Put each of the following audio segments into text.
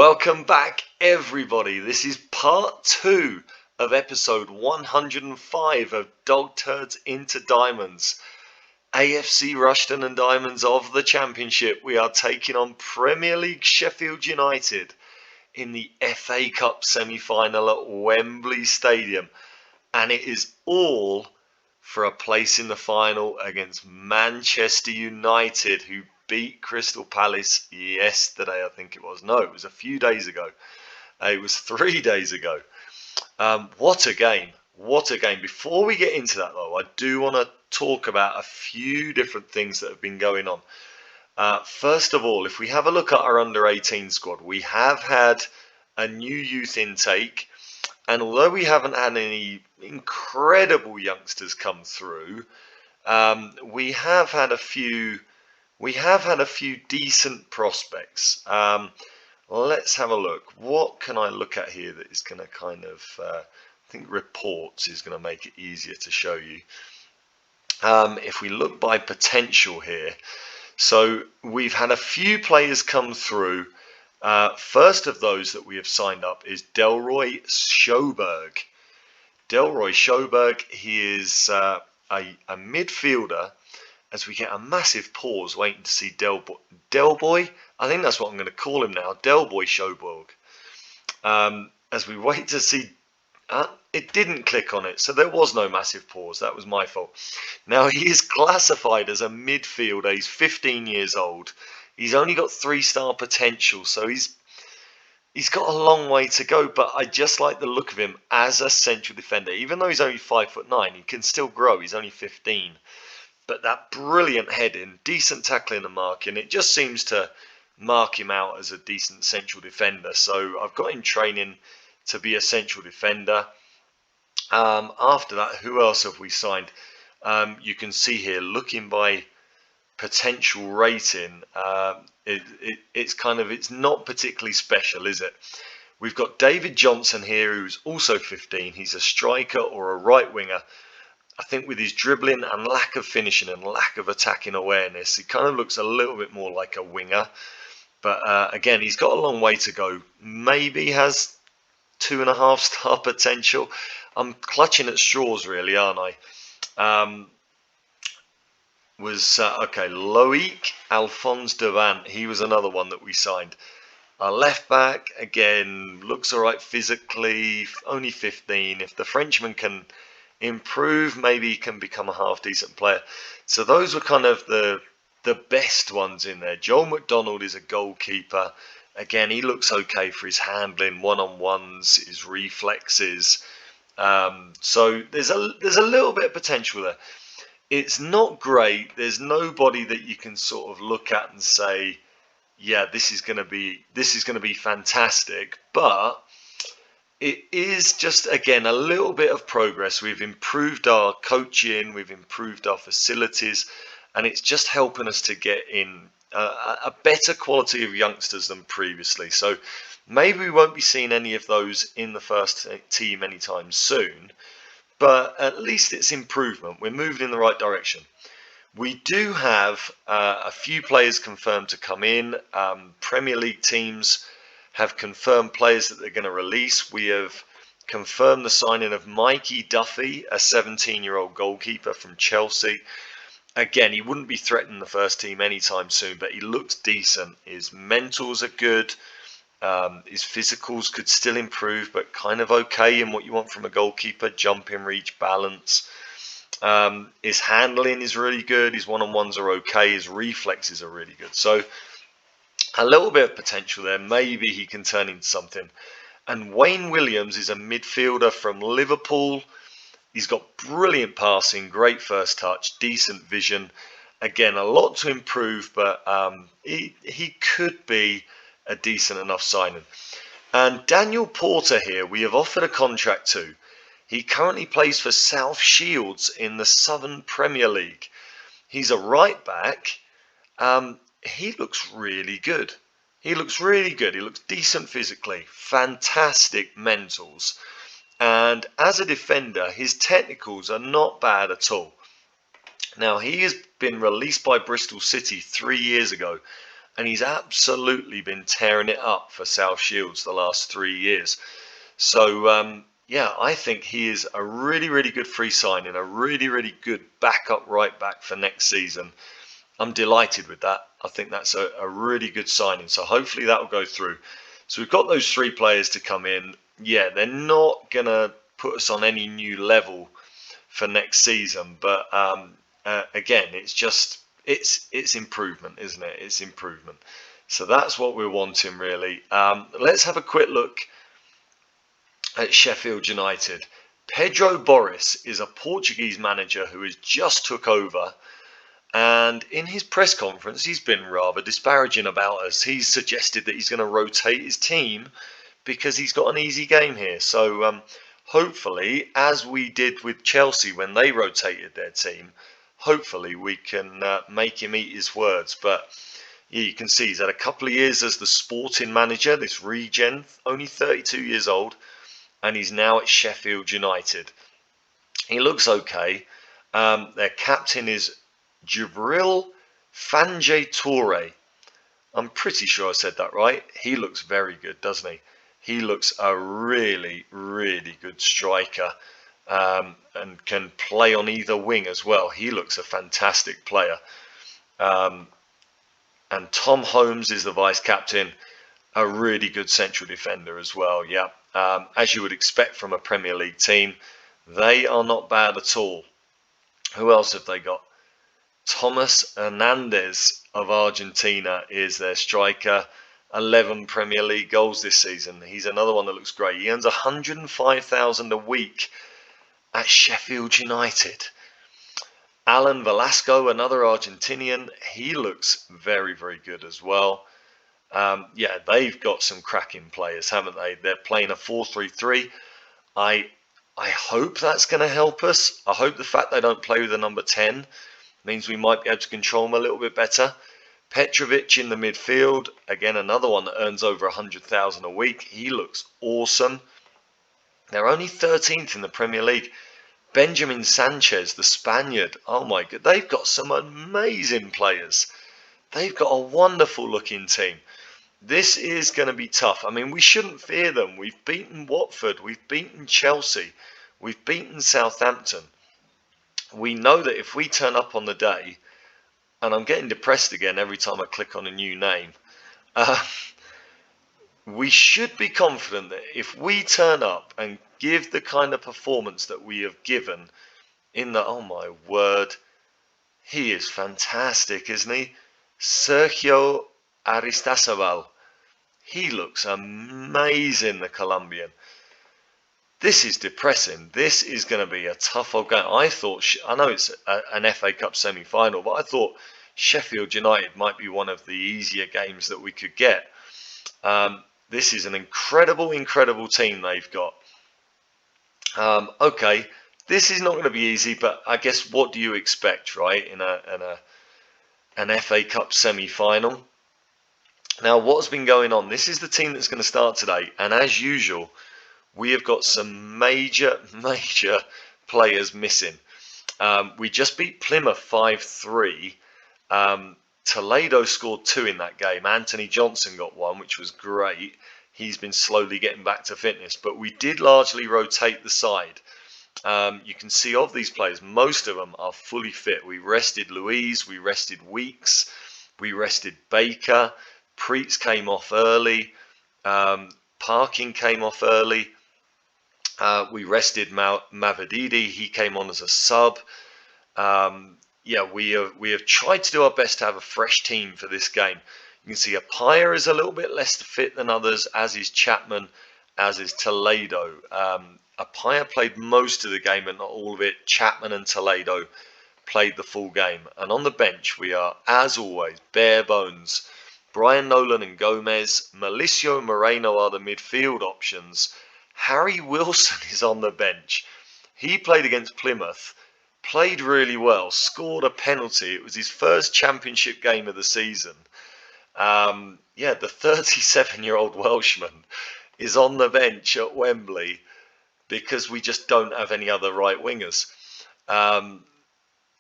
Welcome back, everybody. This is part 2 of episode 105 of Dog Turds into Diamonds. AFC Rushden and Diamonds of the Championship. We are taking on Premier League Sheffield United in the FA Cup semi-final at Wembley Stadium. And it is all for a place in the final against Manchester United, who beat Crystal Palace yesterday, I think it was. No, it was a few days ago. It was 3 days ago. What a game. What a game. Before we get into that, though, I do want to talk about a few different things that have been going on. First of all, if we have a look at our under-18 squad, we have had a new youth intake. And although we haven't had any incredible youngsters come through, we have had a few decent prospects. Let's have a look. What can I look at here that is going to kind of, I think reports is going to make it easier to show you. If we look by potential here, so we've had a few players come through. First of those that we have signed up is Delroy Sjoberg. Delroy Sjoberg, he is a midfielder, as we get a massive pause waiting to see Delboy. I think that's what I'm going to call him now, Delboy Sjoberg. As we wait to see, it didn't click on it, so there was no massive pause. That was my fault. Now, he is classified as a midfielder. He's 15 years old. He's only got 3-star potential, so he's got a long way to go, but I just like the look of him as a central defender. Even though he's only 5'9", he can still grow. He's only 15. But that brilliant heading, decent tackling and marking, it just seems to mark him out as a decent central defender. So I've got him training to be a central defender. After that, who else have we signed? You can see here, looking by potential rating, it's not particularly special, is it? We've got David Johnson here, who's also 15. He's a striker or a right winger. I think with his dribbling and lack of finishing and lack of attacking awareness, he kind of looks a little bit more like a winger. But again, he's got a long way to go. Maybe has 2.5-star potential. I'm clutching at straws, really, aren't I? Okay, Loic Alphonse Devant. He was another one that we signed. Our left back, again, looks all right physically, only 15. If the Frenchman can improve, maybe he can become a half-decent player. So those were kind of the best ones in there. Joel McDonald is a goalkeeper. Again, he looks okay for his handling, one-on-ones, his reflexes. So there's a little bit of potential there. It's not great. There's nobody that you can sort of look at and say, yeah, this is going to be fantastic. But it is just, again, a little bit of progress. We've improved our coaching, we've improved our facilities, and it's just helping us to get in a better quality of youngsters than previously. So maybe we won't be seeing any of those in the first team anytime soon, but at least it's improvement. We're moving in the right direction. We do have a few players confirmed to come in. Premier League teams have confirmed players that they're going to release. We have confirmed the signing of Mikey Duffy, a 17-year-old goalkeeper from Chelsea. Again, he wouldn't be threatening the first team anytime soon, but he looks decent. His mentals are good. His physicals could still improve, but kind of okay in what you want from a goalkeeper. Jumping, reach, balance. His handling is really good. His one-on-ones are okay. His reflexes are really good. So a little bit of potential there. Maybe he can turn into something. And Wayne Williams is a midfielder from Liverpool. He's got brilliant passing, great first touch, decent vision. Again, a lot to improve, but he could be a decent enough signing. And Daniel Porter here, we have offered a contract to. He currently plays for South Shields in the Southern Premier League. He's a right back. He looks really good. He looks decent physically, fantastic mentals. And as a defender, his technicals are not bad at all. Now, he has been released by Bristol City 3 years ago and he's absolutely been tearing it up for South Shields the last 3 years. So yeah, I think he is a really, really good free signing, a really, really good backup right back for next season. I'm delighted with that. I think that's a really good signing. So hopefully that will go through. So we've got those 3 players to come in. Yeah, they're not going to put us on any new level for next season. But again, it's improvement, isn't it? It's improvement. So that's what we're wanting, really. Let's have a quick look at Sheffield United. Pedro Boris is a Portuguese manager who has just took over. And in his press conference, he's been rather disparaging about us. He's suggested that he's going to rotate his team because he's got an easy game here. So hopefully, as we did with Chelsea when they rotated their team, hopefully we can make him eat his words. But yeah, you can see he's had a couple of years as the sporting manager, this regen, only 32 years old, and he's now at Sheffield United. He looks okay. Their captain is Jibril Fanjay Toure. I'm pretty sure I said that right. He looks very good, doesn't he? He looks a really, really good striker, and can play on either wing as well. He looks a fantastic player. And Tom Holmes is the vice captain, a really good central defender as well. Yeah, as you would expect from a Premier League team, they are not bad at all. Who else have they got? Thomas Hernandez of Argentina is their striker. 11 Premier League goals this season. He's another one that looks great. He earns 105,000 a week at Sheffield United. Alan Velasco, another Argentinian. He looks very, very good as well. Yeah, they've got some cracking players, haven't they? They're playing a 4-3-3. I hope that's going to help us. I hope the fact they don't play with the number 10 means we might be able to control them a little bit better. Petrovic in the midfield, again another one that earns over 100,000 a week. He looks awesome. They're only 13th in the Premier League. Benjamin Sanchez, the Spaniard, oh my god, they've got some amazing players. They've got a wonderful looking team. This is going to be tough. I mean, we shouldn't fear them. We've beaten Watford, we've beaten Chelsea, we've beaten Southampton. We know that if we turn up on the day, and I'm getting depressed again every time I click on a new name, we should be confident that if we turn up and give the kind of performance that we have given in the, oh my word, he is fantastic, isn't he? Sergio Aristasabal. He looks amazing, the Colombian. This is depressing. This is going to be a tough old game. I know it's an FA Cup semi-final, but I thought Sheffield United might be one of the easier games that we could get. This is an incredible, incredible team they've got. Okay, this is not going to be easy, but I guess what do you expect, right, in an FA Cup semi-final? Now, what's been going on? This is the team that's going to start today, and as usual, we have got some major players missing. We just beat Plymouth 5-3. Toledo scored 2 in that game. Anthony Johnson got 1, which was great. He's been slowly getting back to fitness, but we did largely rotate the side. You can see of these players, most of them are fully fit. We rested Louise, we rested Weeks, we rested Baker. Preets came off early. Parkin came off early. We rested Mavididi. He came on as a sub. Yeah, we have tried to do our best to have a fresh team for this game. You can see Apaya is a little bit less fit than others, as is Chapman, as is Toledo. Apaya played most of the game, but not all of it. Chapman and Toledo played the full game. And on the bench, we are, as always, bare bones. Brian Nolan and Gomez. Malicio Moreno are the midfield options. Harry Wilson is on the bench. He played against Plymouth, played really well, scored a penalty. It was his first championship game of the season. Yeah, the 37-year-old Welshman is on the bench at Wembley because we just don't have any other right wingers.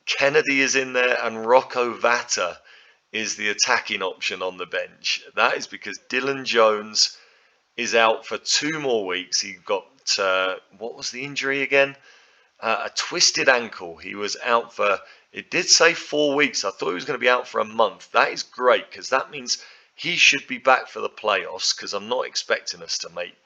Kennedy is in there, and Rocco Vata is the attacking option on the bench. That is because Dylan Jones is out for 2 more weeks. He got, what was the injury again? A twisted ankle. He was out for, it did say 4 weeks. I thought he was going to be out for a month. That is great, because that means he should be back for the playoffs, because I'm not expecting us to make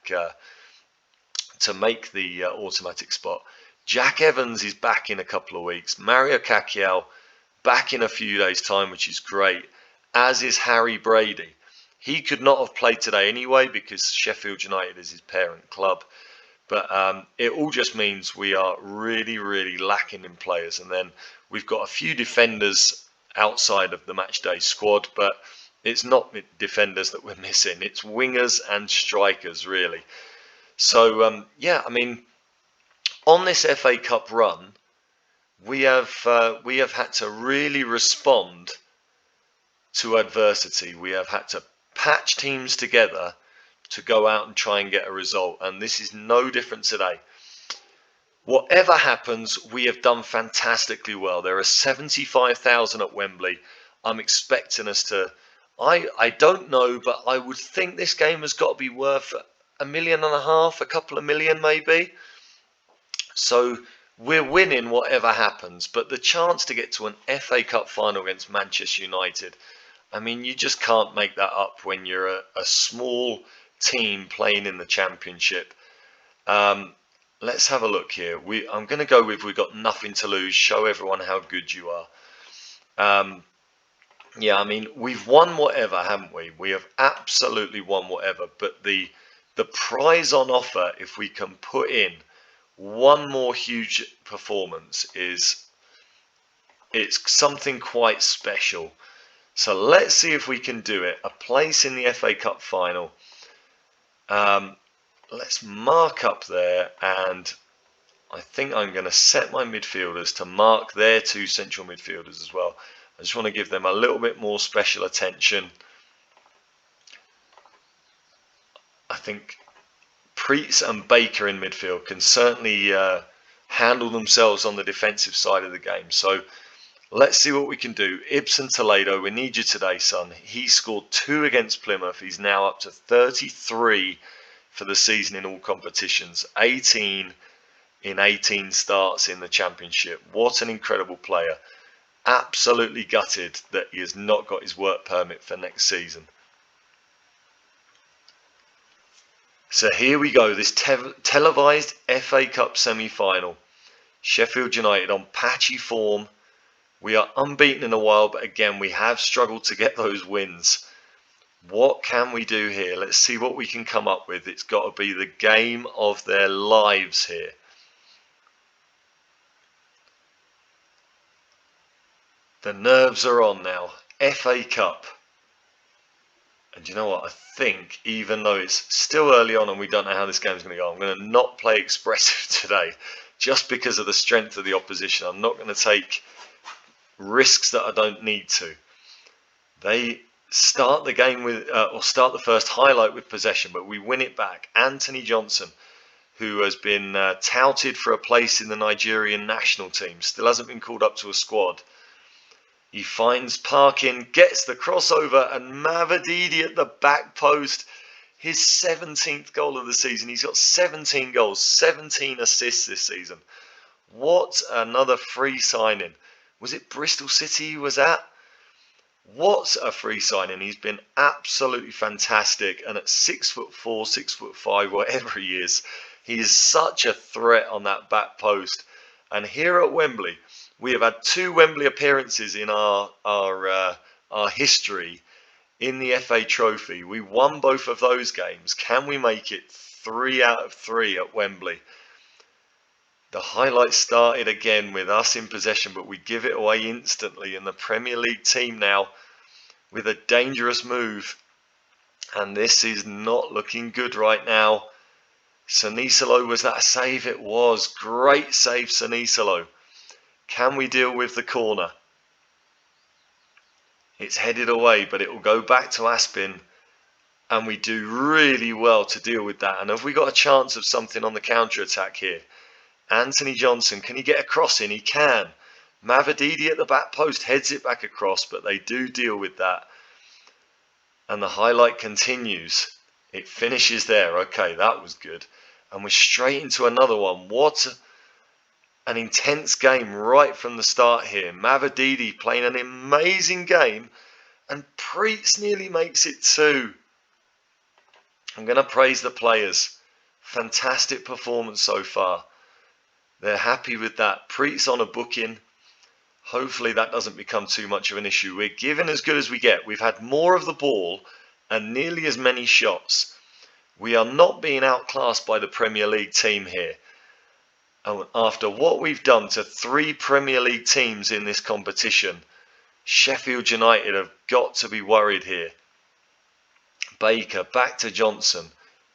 the automatic spot. Jack Evans is back in a couple of weeks. Mario Kakiel back in a few days' time, which is great, as is Harry Brady. He could not have played today anyway because Sheffield United is his parent club. But it all just means we are really, really lacking in players. And then we've got a few defenders outside of the matchday squad, but it's not defenders that we're missing. It's wingers and strikers, really. So, yeah, I mean, on this FA Cup run, we have had to really respond to adversity. We have had to patch teams together to go out and try and get a result, and this is no different today. Whatever happens, we have done fantastically well. There are 75,000 at Wembley. I'm expecting us to, I don't know, but I would think this game has got to be worth $1.5 million, a couple of million maybe. So we're winning whatever happens, but the chance to get to an FA Cup final against Manchester United, I mean, you just can't make that up when you're a small team playing in the Championship. Let's have a look here. I'm going to go with we've got nothing to lose. Show everyone how good you are. Yeah, I mean, we've won whatever, haven't we? We have absolutely won whatever. But the prize on offer, if we can put in one more huge performance, it's something quite special. So let's see if we can do it. A place in the FA Cup final. Let's mark up there, and I think I'm going to set my midfielders to mark their 2 central midfielders as well. I just want to give them a little bit more special attention. I think Preetz and Baker in midfield can certainly handle themselves on the defensive side of the game. So let's see what we can do. Ibsen Toledo, we need you today, son. He scored 2 against Plymouth. He's now up to 33 for the season in all competitions. 18 in 18 starts in the Championship. What an incredible player. Absolutely gutted that he has not got his work permit for next season. So here we go, this televised FA Cup semi-final. Sheffield United on patchy form. We are unbeaten in a while, but again, we have struggled to get those wins. What can we do here? Let's see what we can come up with. It's got to be the game of their lives here. The nerves are on now. FA Cup. And you know what? I think, even though it's still early on and we don't know how this game is going to go, I'm going to not play expressive today, just because of the strength of the opposition. I'm not going to take risks that I don't need to. They start the game with, or start the first highlight with possession, but we win it back. Anthony Johnson, who has been touted for a place in the Nigerian national team, still hasn't been called up to a squad. He finds Parkin, gets the crossover, and Mavididi at the back post. His 17th goal of the season. He's got 17 goals, 17 assists this season. What another free signing. Was it Bristol City he was at? What a free signing. He's been absolutely fantastic. And at 6'4", 6'5", whatever he is such a threat on that back post. And here at Wembley, we have had 2 Wembley appearances in our history in the FA Trophy. We won both of those games. Can we make it 3 out of 3 at Wembley? The highlights started again with us in possession, but we give it away instantly. And the Premier League team now with a dangerous move. And this is not looking good right now. Sanisalo, was that a save? It was. Great save, Sanisalo. Can we deal with the corner? It's headed away, but it will go back to Aspin. And we do really well to deal with that. And have we got a chance of something on the counter-attack here? Anthony Johnson, can he get a cross in? He can. Mavididi at the back post heads it back across, but they do deal with that. And the highlight continues. It finishes there. Okay, that was good. And we're straight into another one. What an intense game right from the start here. Mavididi playing an amazing game, and Preets nearly makes it 2. I'm going to praise the players. Fantastic performance so far. They're happy with that. Preets on a booking. Hopefully that doesn't become too much of an issue. We're giving as good as we get. We've had more of the ball and nearly as many shots. We are not being outclassed by the Premier League team here. And after what we've done to 3 Premier League teams in this competition, Sheffield United have got to be worried here. Baker back to Johnson.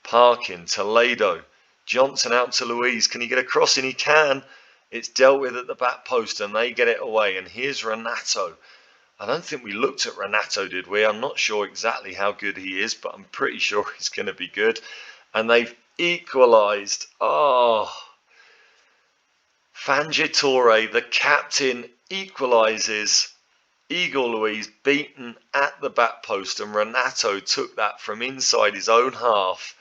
Parkin, Toledo. Johnson out to Louise. Can he get a crossing? He can. It's dealt with at the back post and they get it away. And here's Renato. I don't think we looked at Renato, did we? I'm not sure exactly how good he is, but I'm pretty sure he's going to be good. And they've equalised. Oh, Fangitore, the captain, equalises. Igor Luiz beaten at the back post, and Renato took that from inside his own half,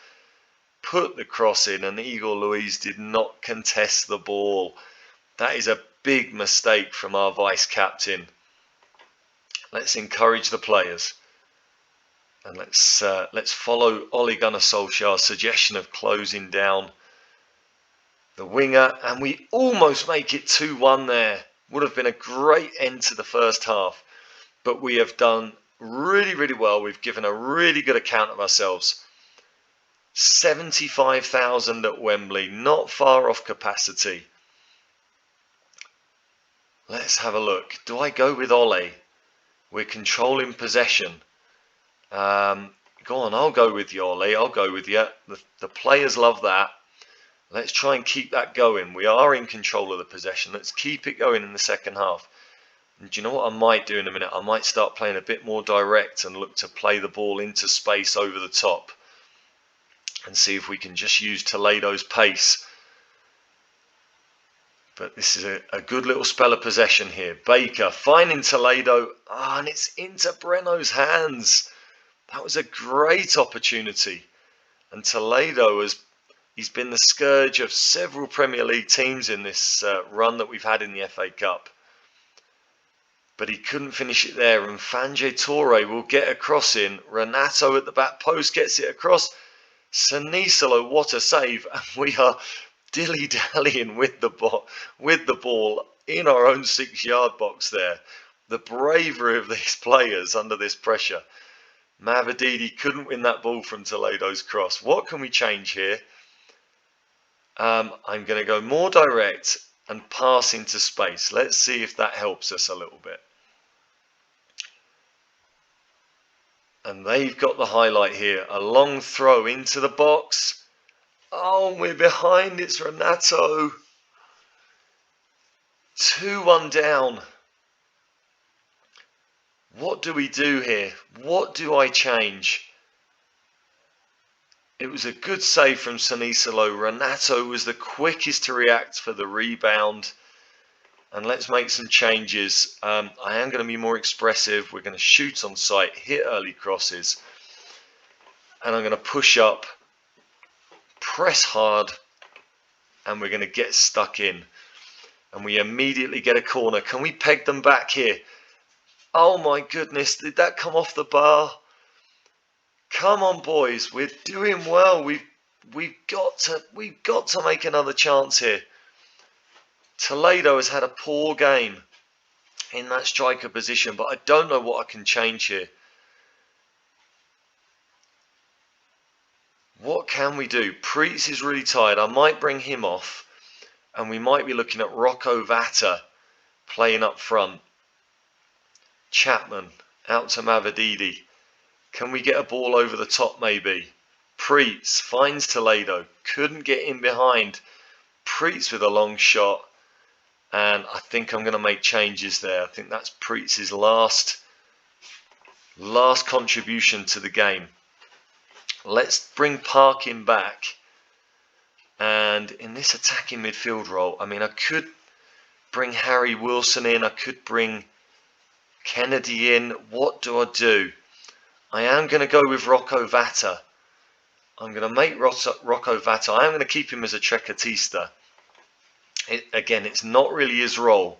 put the cross in, and Igor Luiz did not contest the ball. That is a big mistake from our vice-captain. Let's encourage the players. And let's follow Ole Gunnar Solskjaer's suggestion of closing down the winger. And we almost make it 2-1 there. Would have been a great end to the first half. But we have done really, really well. We've given a really good account of ourselves. 75,000 at Wembley, not far off capacity. Let's have a look. Do I go with Ole? We're controlling possession. Go on, I'll go with you, Ole. I'll go with you. The players love that. Let's try and keep that going. We are in control of the possession. Let's keep it going in the second half. And do you know what I might do in a minute? I might start playing a bit more direct and look to play the ball into space over the top. And see if we can just use Toledo's pace. But this is a good little spell of possession here. Baker finding Toledo. And it's into Breno's hands. That was a great opportunity. And Toledo he's been the scourge of several Premier League teams in this run that we've had in the FA Cup. But he couldn't finish it there. And Fangitore will get a cross in. Renato at the back post gets it across. Sanisalo, what a save. And we are dilly-dallying with the ball in our own 6-yard box there. The bravery of these players under this pressure. Mavididi couldn't win that ball from Toledo's cross. What can we change here? I'm going to go more direct and pass into space. Let's see if that helps us a little bit. And they've got the highlight here. A long throw into the box. Oh, we're behind. It's Renato. 2-1 down. What do we do here? What do I change? It was a good save from Sanisalo. Renato was the quickest to react for the rebound. And let's make some changes. I am going to be more expressive. We're going to shoot on sight, hit early crosses. And I'm going to push up, press hard, and we're going to get stuck in. And we immediately get a corner. Can we peg them back here? Oh my goodness, did that come off the bar? Come on, boys, we're doing well. We've got to make another chance here. Toledo has had a poor game in that striker position, but I don't know what I can change here. What can we do? Preets is really tired. I might bring him off, and we might be looking at Rocco Vata playing up front. Chapman out to Mavididi. Can we get a ball over the top maybe? Preets finds Toledo. Couldn't get in behind. Preets with a long shot. And I think I'm going to make changes there. I think that's Preets' last contribution to the game. Let's bring Parkin back. And in this attacking midfield role, I mean, I could bring Harry Wilson in. I could bring Kennedy in. What do I do? I am going to go with Rocco Vata. I'm going to make Rocco Vata. I am going to keep him as a trequartista. Again, it's not really his role,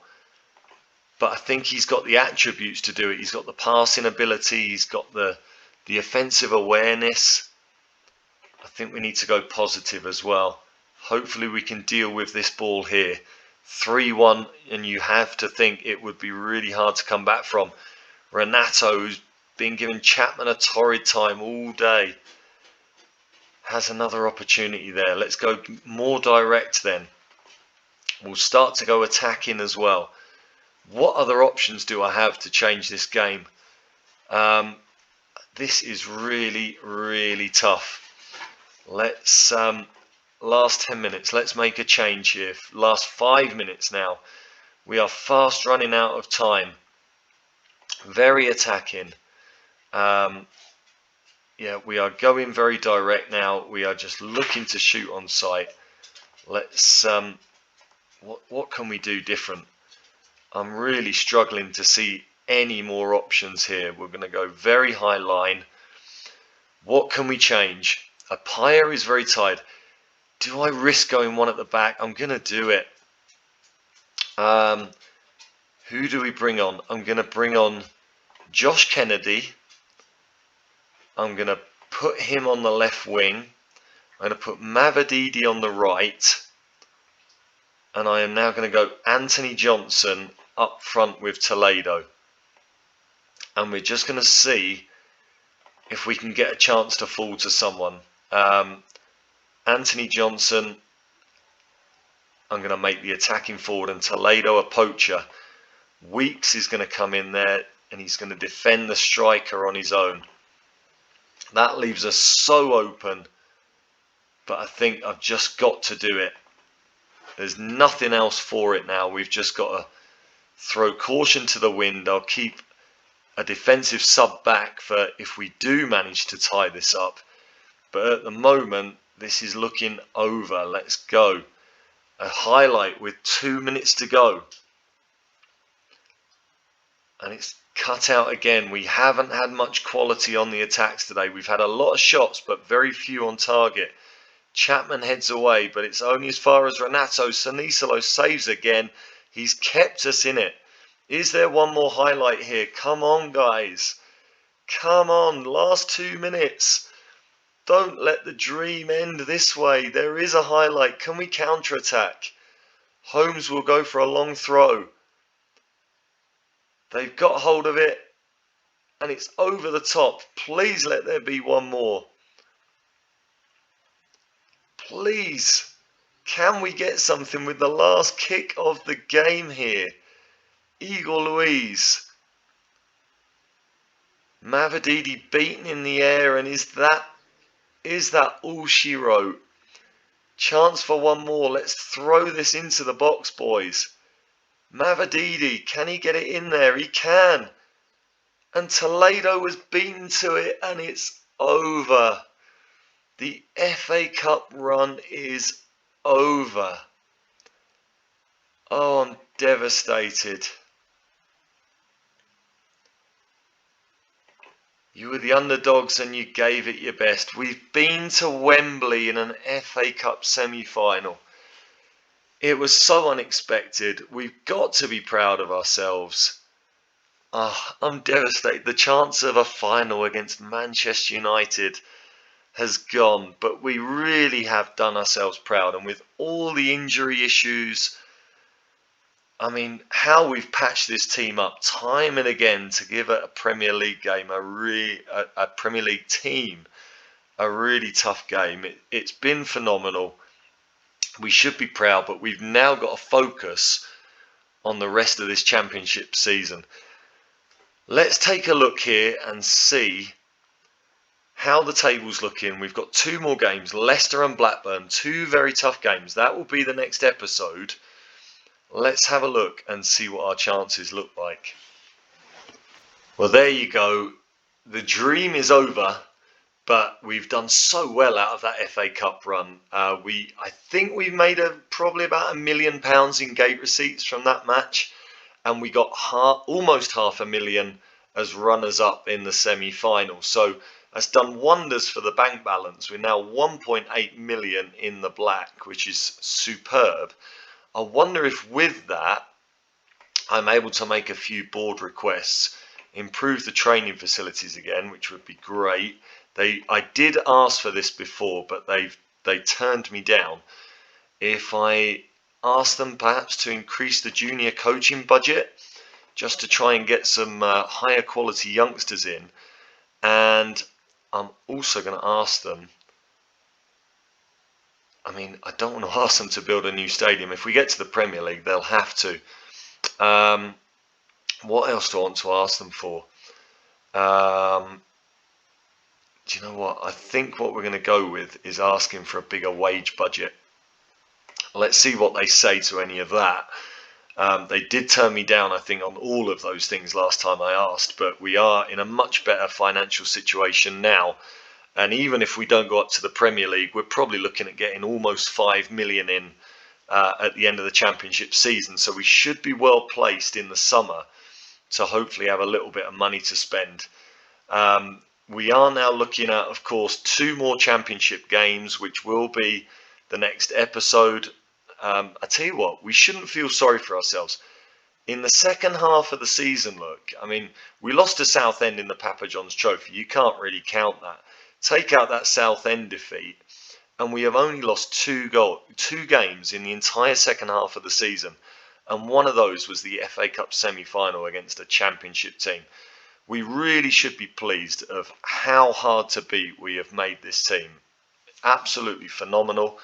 but I think he's got the attributes to do it. He's got the passing ability. He's got the offensive awareness. I think we need to go positive as well. Hopefully we can deal with this ball here. 3-1, and you have to think it would be really hard to come back from. Renato's been giving Chapman a torrid time all day. Has another opportunity there. Let's go more direct then. We'll start to go attacking as well. What other options do I have to change this game? This is really, really tough. Let's last 10 minutes. Let's make a change here. Last 5 minutes now. We are fast running out of time. Very attacking. Yeah, we are going very direct now. We are just looking to shoot on sight. Let's what can we do different? I'm really struggling to see any more options here. We're going to go very high line. What can we change? Apaya is very tired. Do I risk going one at the back? I'm going to do it. Who do we bring on? I'm going to bring on Josh Kennedy. I'm going to put him on the left wing. I'm going to put Mavididi on the right. And I am now going to go Anthony Johnson up front with Toledo. And we're just going to see if we can get a chance to fall to someone. Anthony Johnson, I'm going to make the attacking forward, and Toledo a poacher. Weeks is going to come in there and he's going to defend the striker on his own. That leaves us so open, but I think I've just got to do it. There's nothing else for it now. We've just got to throw caution to the wind. I'll keep a defensive sub back for if we do manage to tie this up. But at the moment, this is looking over. Let's go. A highlight with 2 minutes to go. And it's cut out again. We haven't had much quality on the attacks today. We've had a lot of shots, but very few on target. Chapman heads away, but it's only as far as Renato. Sanisalo saves again. He's kept us in it. Is there one more highlight here? Come on, guys. Come on. Last 2 minutes. Don't let the dream end this way. There is a highlight. Can we counter-attack? Holmes will go for a long throw. They've got hold of it. And it's over the top. Please let there be one more. Please. Can we get something with the last kick of the game here? Igor Luiz. Mavididi beaten in the air, and is that all she wrote? Chance for one more. Let's throw this into the box, boys. Mavididi, can he get it in there? He can. And Toledo was beaten to it, and it's over. The FA Cup run is over. Oh, I'm devastated. You were the underdogs and you gave it your best. We've been to Wembley in an FA Cup semi-final. It was so unexpected. We've got to be proud of ourselves. I'm devastated. The chance of a final against Manchester United has gone, but we really have done ourselves proud. And with all the injury issues, I mean, how we've patched this team up time and again to give it a Premier League game, a Premier League team, a really tough game. It's been phenomenal. We should be proud, but we've now got to focus on the rest of this championship season. Let's take a look here and see how the table's looking. We've got 2 more games, Leicester and Blackburn, 2 very tough games. That will be the next episode. Let's have a look and see what our chances look like. Well, there you go. The dream is over. but we've done so well out of that FA Cup run. I think we've made probably about £1 million in gate receipts from that match, and we got almost £500,000 as runners-up in the semi-final. So that's done wonders for the bank balance. We're now 1.8 million in the black, which is superb. I wonder if with that I'm able to make a few board requests, improve the training facilities again, which would be great. I did ask for this before, but they turned me down. If I ask them perhaps to increase the junior coaching budget, just to try and get some higher quality youngsters in, and I'm also going to ask them, I mean, I don't want to ask them to build a new stadium. If we get to the Premier League, they'll have to. What else do I want to ask them for? Do you know what? I think what we're going to go with is asking for a bigger wage budget. Let's see what they say to any of that. They did turn me down, I think, on all of those things last time I asked, but we are in a much better financial situation now. And even if we don't go up to the Premier League, we're probably looking at getting almost 5 million in at the end of the Championship season. So we should be well placed in the summer to hopefully have a little bit of money to spend. We are now looking at, of course, 2 more Championship games, which will be the next episode. I tell you what, we shouldn't feel sorry for ourselves. In the second half of the season, look, I mean, we lost to Southend in the Papa John's Trophy. You can't really count that. Take out that Southend defeat, and we have only lost 2 games in the entire second half of the season. And one of those was the FA Cup semi-final against a Championship team. We really should be pleased of how hard to beat we have made this team. Absolutely phenomenal.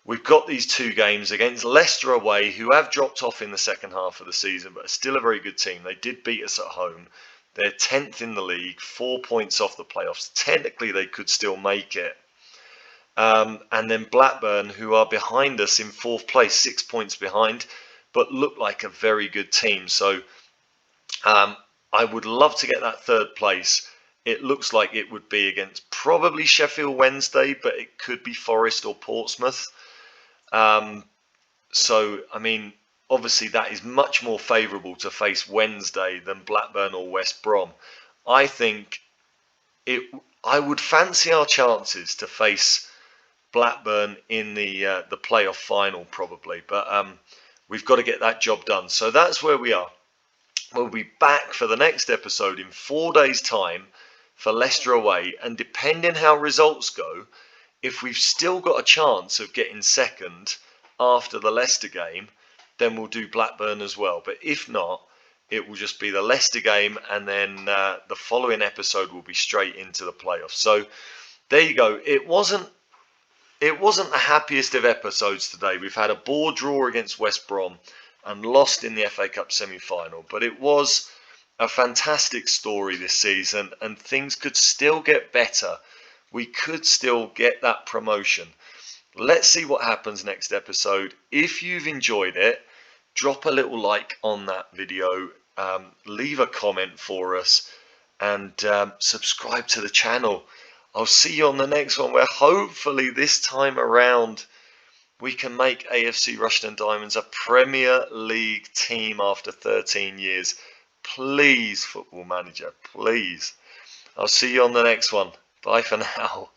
We've got these 2 games against Leicester away, who have dropped off in the second half of the season, but are still a very good team. They did beat us at home. They're 10th in the league, 4 points off the playoffs. Technically, they could still make it. And then Blackburn, who are behind us in 4th place, 6 points behind, but look like a very good team. So I would love to get that 3rd place. It looks like it would be against probably Sheffield Wednesday, but it could be Forest or Portsmouth. So, I mean, obviously that is much more favourable to face Wednesday than Blackburn or West Brom. I think I would fancy our chances to face Blackburn in the playoff final probably, but we've got to get that job done. So that's where we are. We'll be back for the next episode in 4 days' time for Leicester away, and depending how results go, if we've still got a chance of getting second after the Leicester game, then we'll do Blackburn as well. But if not, it will just be the Leicester game, and then the following episode will be straight into the playoffs. So there you go. It wasn't the happiest of episodes today. We've had a bore draw against West Brom and lost in the FA Cup semi-final, but it was a fantastic story this season, and things could still get better. We could still get that promotion. Let's see what happens next episode. If you've enjoyed it, drop a little like on that video, leave a comment for us, and subscribe to the channel. I'll see you on the next one, where hopefully this time around we can make AFC Rushden Diamonds a Premier League team after 13 years. Please, Football Manager, please. I'll see you on the next one. Bye for now.